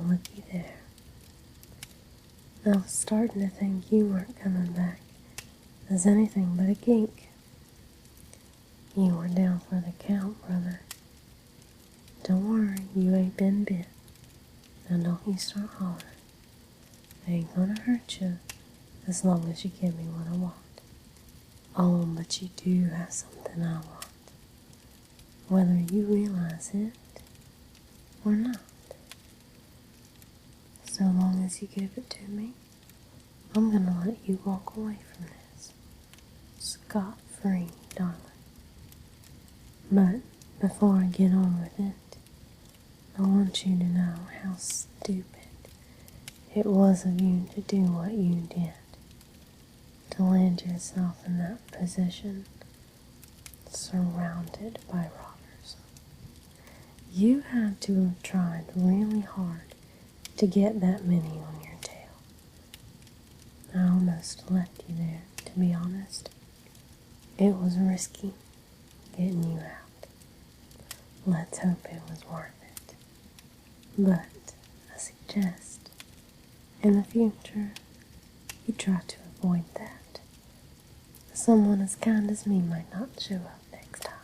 Now looky there. I was starting to think you weren't coming back as anything but a geek. You were down for the count, brother. Don't worry, you ain't been bit. Now don't you start hollering. I ain't gonna hurt you as long as you give me what I want. Oh, but you do have something I want, whether you realize it or not. So long as you give it to me, I'm gonna let you walk away from this, scot-free, darling. But before I get on with it, I want you to know how stupid it was of you to do what you did, to land yourself in that position, surrounded by robbers. You had to have tried really hard to get that many on your tail. I almost left you there, to be honest. It was risky getting you out. Let's hope it was worth it. But I suggest, in the future, you try to avoid that. Someone as kind as me might not show up next time.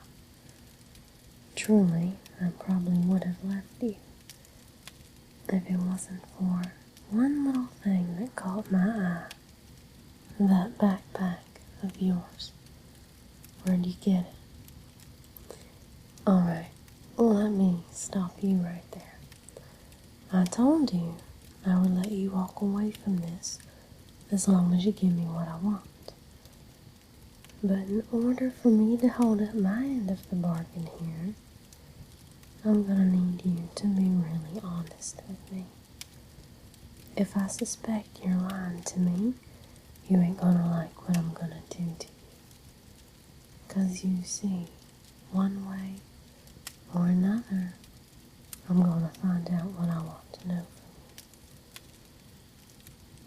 Truly, I probably would have left you if it wasn't for one little thing that caught my eye. That backpack of yours. Where'd you get it? Alright, let me stop you right there. I told you I would let you walk away from this as long as you give me what I want. But in order for me to hold up my end of the bargain here, I'm gonna need you to be really honest with me. If I suspect you're lying to me, you ain't gonna like what I'm gonna do to you. 'Cause you see, one way or another, I'm gonna find out what I want to know from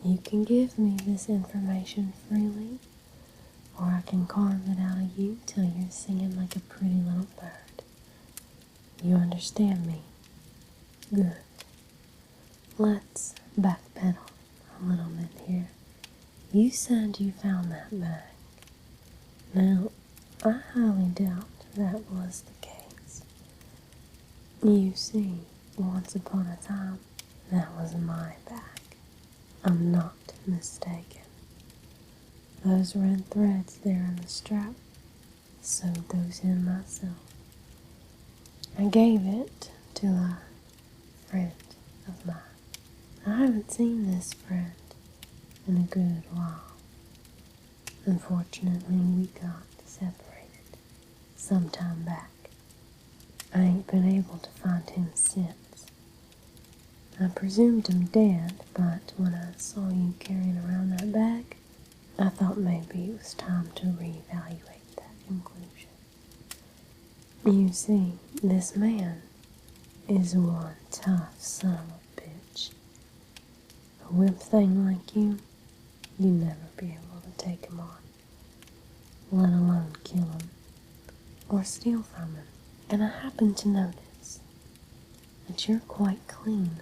you. You can give me this information freely, or I can carve it out of you till you're singing like a pretty little bird. You understand me? Good. Let's backpedal a little bit here. You said you found that bag. Now, I highly doubt that was the case. You see, once upon a time, that was my bag. I'm not mistaken. Those red threads there in the strap, sewed those in myself. I gave it to a friend of mine. I haven't seen this friend in a good while. Unfortunately, we got separated some time back. I ain't been able to find him since. I presumed him dead, but when I saw you carrying around that bag, I thought maybe it was time to reevaluate that conclusion. You see, this man is one tough son of a bitch. A wimp thing like you, you'd never be able to take him on, let alone kill him or steal from him. And I happen to notice that you're quite clean,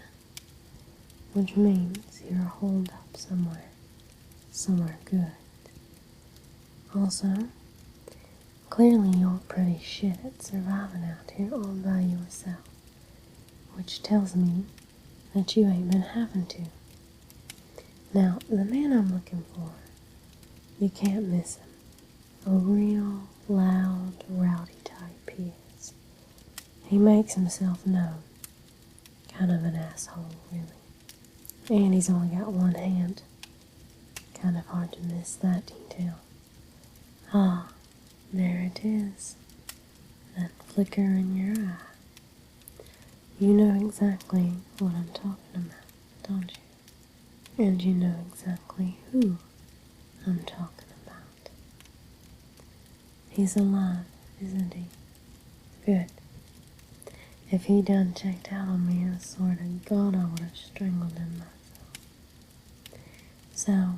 which means you're holed up somewhere good. Also, clearly you're pretty shit at surviving out here all by yourself, which tells me that you ain't been having to. Now, the man I'm looking for, you can't miss him. A real loud, rowdy type he is. He makes himself known. Kind of an asshole, really. And he's only got one hand. Kind of hard to miss that detail. Ah, there it is. That flicker in your eye. You know exactly what I'm talking about, don't you? And you know exactly who I'm talking about. He's alive, isn't he? Good. If he done checked out on me, I swear to God I would have strangled him myself. So,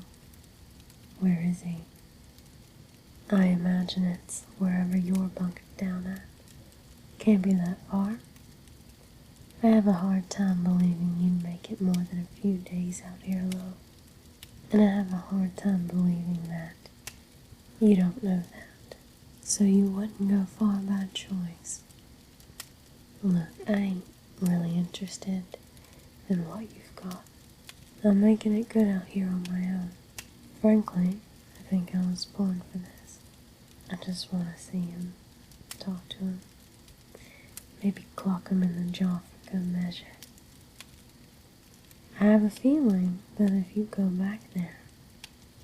where is he? I imagine it's wherever you're bunkered down at. Can't be that far. I have a hard time believing you'd make it more than a few days out here alone. And I have a hard time believing that you don't know that. So you wouldn't go far by choice. Look, I ain't really interested in what you've got. I'm making it good out here on my own. Frankly, I think I was born for this. I just want to see him, talk to him, maybe clock him in the jaw for good measure. I have a feeling that if you go back there,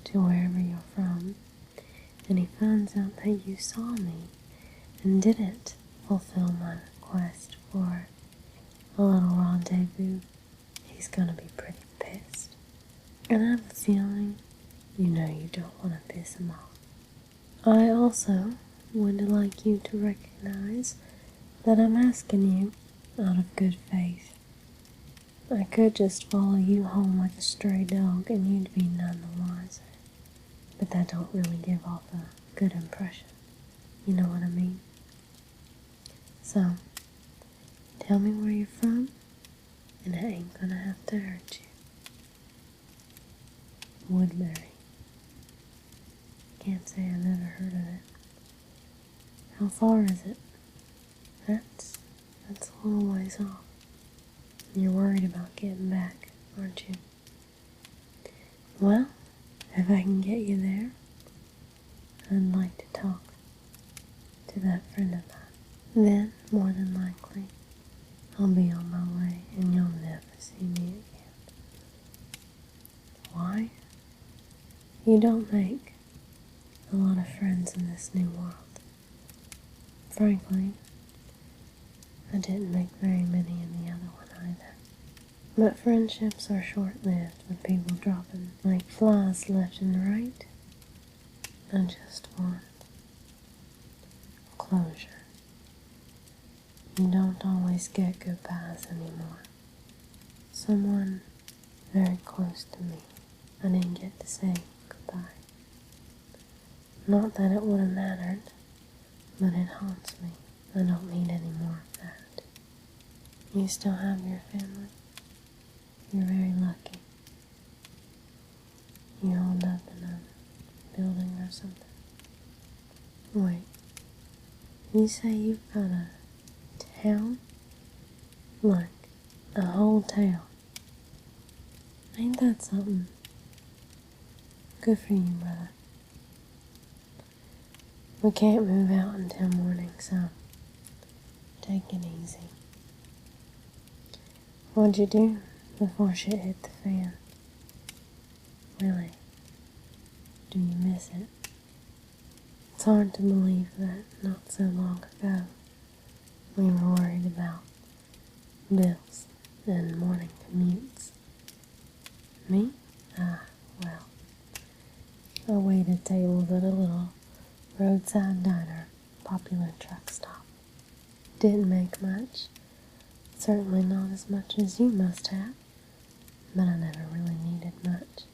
to wherever you're from, and he finds out that you saw me and didn't fulfill my request for a little rendezvous, he's gonna be pretty pissed. And I have a feeling you know you don't want to piss him off. I also would like you to recognize that I'm asking you out of good faith. I could just follow you home like a stray dog and you'd be none the wiser. But that don't really give off a good impression. You know what I mean? So, tell me where you're from, and I ain't gonna have to hurt you. Woodbury. Can't say I've ever heard of it. How far is it? That's a little ways off. You're worried about getting back, aren't you? Well, if I can get you there, I'd like to talk to that friend of mine. Then, more than likely, I'll be on my way and you'll never see me again. Why? You don't make a lot of friends in this new world. Frankly, I didn't make very many in the other one either. But friendships are short-lived with people dropping like flies left and right. I just want closure. You don't always get goodbyes anymore. Someone very close to me, I didn't get to say goodbye. Not that it would have mattered, but it haunts me. I don't need any more of that. You still have your family? You're very lucky. You hold up in a building or something. Wait, you say you've got a town? Like, a whole town. Ain't that something? Good for you, brother. We can't move out until morning, so take it easy. What'd you do before shit hit the fan? Really? Do you miss it? It's hard to believe that not so long ago we were worried about bills and morning commutes. Me? Well, I waited tables at a little roadside diner, popular truck stop. Didn't make much. Certainly not as much as you must have, but I never really needed much.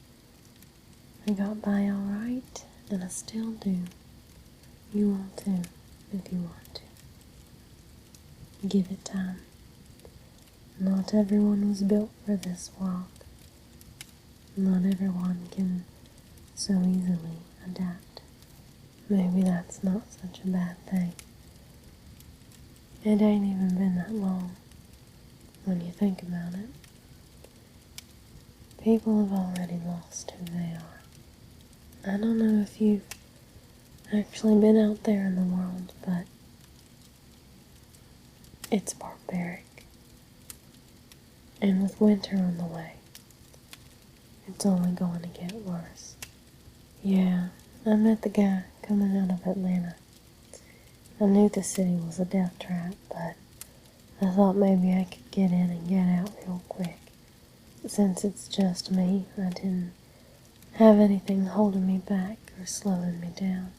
I got by all right, and I still do. You will too, if you want to. Give it time. Not everyone was built for this world. Not everyone can so easily adapt. Maybe that's not such a bad thing. It ain't even been that long, when you think about it. People have already lost who they are. I don't know if you've actually been out there in the world, but it's barbaric. And with winter on the way, it's only going to get worse. Yeah, I met the guy coming out of Atlanta. I knew the city was a death trap, but I thought maybe I could get in and get out real quick. Since it's just me, I didn't have anything holding me back or slowing me down.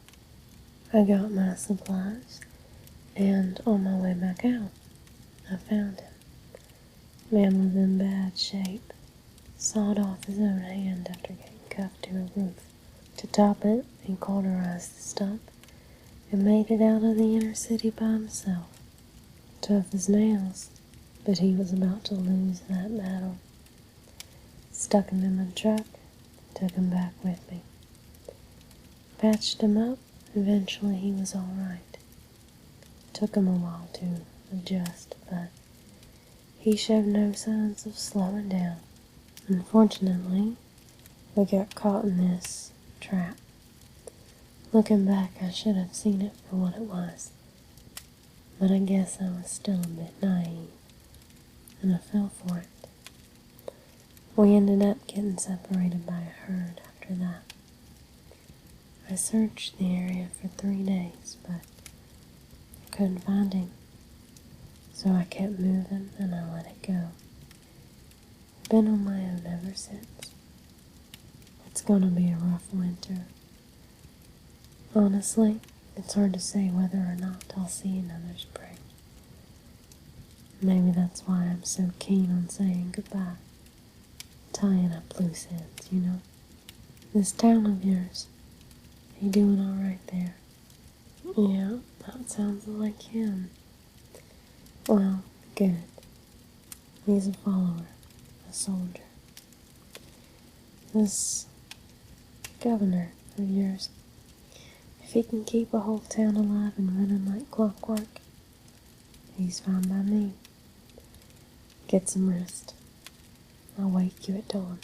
I got my supplies, and on my way back out, I found him. Man was in bad shape. Sawed off his own hand after getting cuffed to a roof. To top it, he cauterized the stump and made it out of the inner city by himself. Tough as nails, but he was about to lose that battle. Stuck him in my truck, took him back with me. Patched him up, eventually he was alright. Took him a while to adjust, but he showed no signs of slowing down. Unfortunately, we got caught in this trap. Looking back, I should have seen it for what it was, but I guess I was still a bit naive, and I fell for it. We ended up getting separated by a herd after that. I searched the area for 3 days, but I couldn't find him, so I kept moving and I let it go. Been on my own ever since. It's gonna be a rough winter. Honestly, it's hard to say whether or not I'll see another spring. Maybe that's why I'm so keen on saying goodbye. Tying up loose ends, you know. This town of yours, you doing alright there? Yeah, that sounds like him. Well, good. He's a follower, a soldier. This governor of yours, if he can keep a whole town alive and running like clockwork, he's fine by me. Get some rest. I'll wake you at dawn.